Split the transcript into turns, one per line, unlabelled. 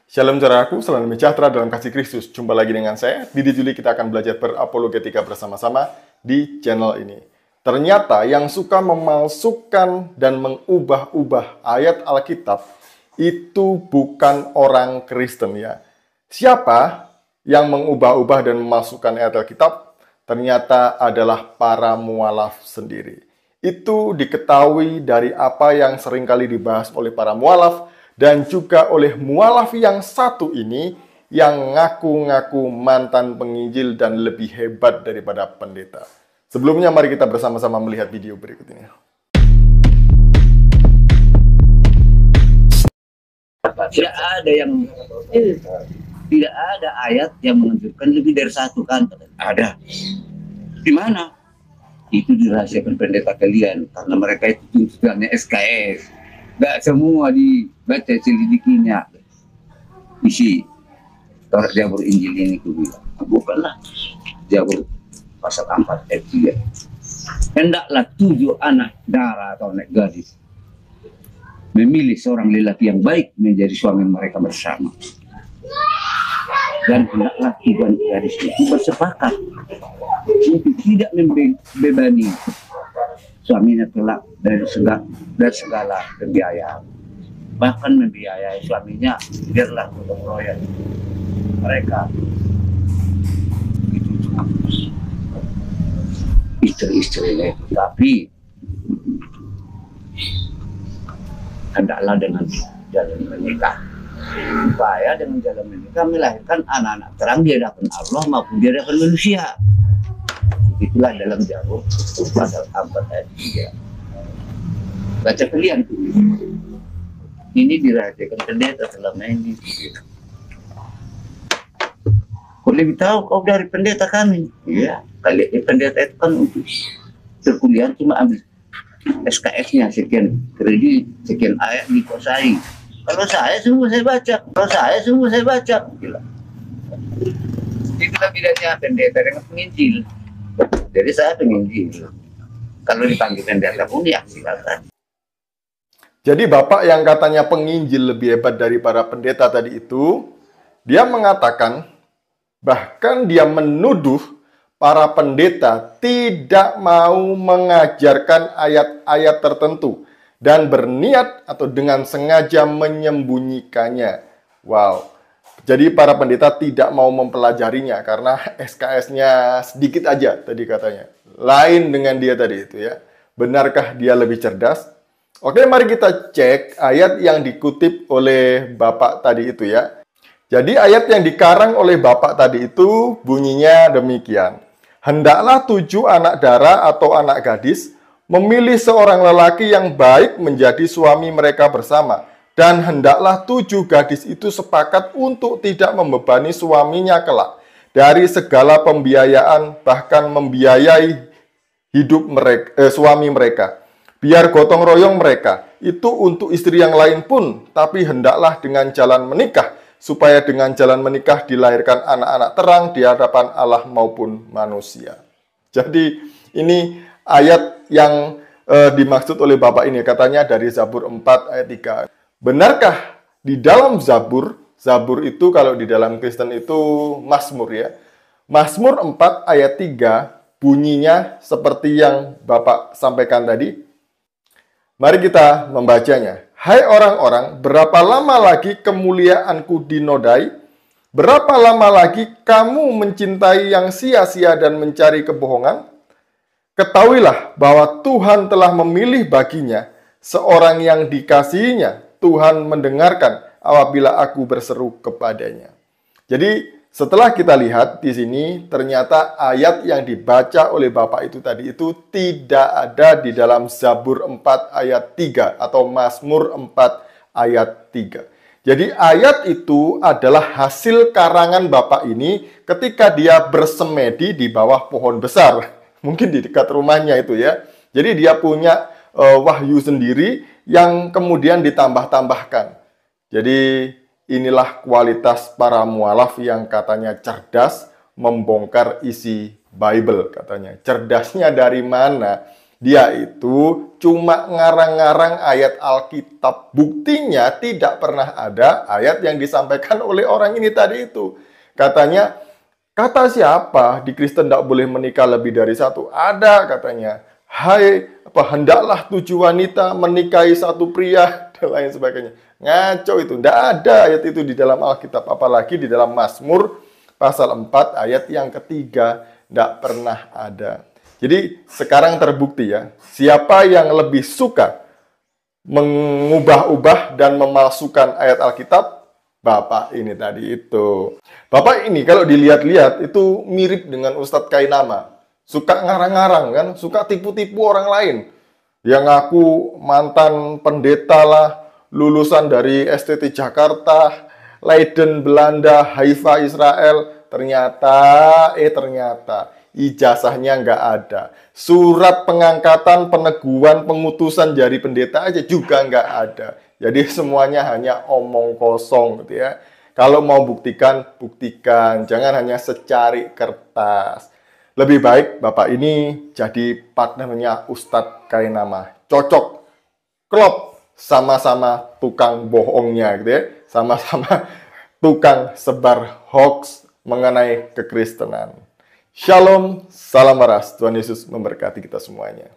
Shalom saudaraku, salam sejahtera dalam kasih Kristus. Jumpa lagi dengan saya, Didi Juli. Kita akan belajar berapologetika bersama-sama di channel ini. Ternyata yang suka memalsukan dan mengubah-ubah ayat Alkitab itu bukan orang Kristen ya. Siapa yang mengubah-ubah dan memalsukan ayat Alkitab? Ternyata adalah para mualaf sendiri. Itu diketahui dari apa yang seringkali dibahas oleh para mualaf dan juga oleh mualaf yang satu ini yang ngaku-ngaku mantan penginjil dan lebih hebat daripada pendeta. Sebelumnya mari kita bersama-sama melihat video berikut ini.
Tidak ada ayat yang menunjukkan lebih dari satu kan? Ada. Di mana? Itu dirahasiakan pendeta kalian karena mereka itu tuntutannya SKS. Nggak semua dibaca selidikinya. Isi Taurat Zabur Injil ini ku bilang. Bukanlah Zabur pasal 4 ayat 3. Hendaklah 7 anak darah atau anak gadis memilih seorang lelaki yang baik menjadi suami mereka bersama. Dan hendaklah 3 gadis itu bersepakat untuk tidak membebani suaminya kelak dari segala pembiayaan, bahkan membiayai suaminya biarlah gotong royong mereka itu hapus istri-istrinya itu. Tapi hendaklah dengan jalan menikah, supaya dengan jalan menikah melahirkan anak-anak terang di hadapan Allah maupun di hadapan manusia. Itulah dalam Zabur pasal 4 ayat 3. Baca kalian. Ini dirahasiakan pendeta selama ini. Kau lebih tahu kau dari pendeta kami. Iya, kali ini pendeta itu kan untuk perkuliahan cuma ambil SKS-nya sekian kredit, sekian ayat dikuasai. Kalau saya semua saya baca. Gila. Itulah bedanya pendeta dengan penginjil. Jadi saya penginjil. Kalau dipanggil pendeta pun ya silakan.
Jadi Bapak yang katanya penginjil lebih hebat daripada pendeta tadi itu, dia mengatakan, bahkan dia menuduh para pendeta tidak mau mengajarkan ayat-ayat tertentu dan berniat atau dengan sengaja menyembunyikannya. Wow. Jadi para pendeta tidak mau mempelajarinya karena SKS-nya sedikit aja tadi katanya. Lain dengan dia tadi itu ya. Benarkah dia lebih cerdas? Oke, mari kita cek ayat yang dikutip oleh Bapak tadi itu ya. Jadi ayat yang dikarang oleh Bapak tadi itu bunyinya demikian. Hendaklah 7 anak dara atau anak gadis memilih seorang lelaki yang baik menjadi suami mereka bersama. Dan hendaklah 7 gadis itu sepakat untuk tidak membebani suaminya kelak dari segala pembiayaan, bahkan membiayai hidup suami mereka. Biar gotong royong mereka, itu untuk istri yang lain pun, tapi hendaklah dengan jalan menikah, supaya dengan jalan menikah dilahirkan anak-anak terang di hadapan Allah maupun manusia. Jadi ini ayat yang dimaksud oleh Bapak ini, katanya dari Zabur 4 ayat 3. Benarkah di dalam Zabur itu kalau di dalam Kristen itu Mazmur ya. Mazmur 4 ayat 3 bunyinya seperti yang Bapak sampaikan tadi. Mari kita membacanya. Hai orang-orang, berapa lama lagi kemuliaanku dinodai? Berapa lama lagi kamu mencintai yang sia-sia dan mencari kebohongan? Ketahuilah bahwa Tuhan telah memilih baginya seorang yang dikasihinya. Tuhan mendengarkan apabila aku berseru kepadanya. Jadi setelah kita lihat di sini, ternyata ayat yang dibaca oleh Bapak itu tadi itu tidak ada di dalam Zabur 4 ayat 3 atau Mazmur 4 ayat 3. Jadi ayat itu adalah hasil karangan Bapak ini ketika dia bersemedi di bawah pohon besar. Mungkin di dekat rumahnya itu ya. Jadi dia punya wahyu sendiri yang kemudian ditambah-tambahkan. Jadi inilah kualitas para mualaf yang katanya cerdas membongkar isi Bible katanya. Cerdasnya dari mana? Dia itu cuma ngarang-ngarang ayat Alkitab. Buktinya tidak pernah ada ayat yang disampaikan oleh orang ini tadi itu. Katanya, kata siapa di Kristen tidak boleh menikah lebih dari satu? Ada katanya. Hendaklah 7 wanita menikahi 1 pria, dan lain sebagainya. Ngaco itu. Tidak ada ayat itu di dalam Alkitab. Apalagi di dalam Mazmur pasal 4 ayat yang ketiga. Tidak pernah ada. Jadi sekarang terbukti ya, siapa yang lebih suka mengubah-ubah dan memalsukan ayat Alkitab? Bapak ini tadi itu. Bapak ini kalau dilihat-lihat itu mirip dengan Ustadz Kainama. Suka ngarang-ngarang kan, suka tipu-tipu orang lain. Yang ngaku mantan pendeta lah, lulusan dari STT Jakarta, Leiden Belanda, Haifa Israel. Ternyata ijazahnya nggak ada. Surat pengangkatan, peneguhan, pengutusan jadi pendeta aja juga nggak ada. Jadi semuanya hanya omong kosong gitu ya. Kalau mau buktikan, buktikan. Jangan hanya secari kertas. Lebih baik Bapak ini jadi partnernya Ustadz Kainama. Cocok, klop, sama-sama tukang bohongnya gitu ya. Sama-sama tukang sebar hoax mengenai kekristenan. Shalom, salam waras. Tuhan Yesus memberkati kita semuanya.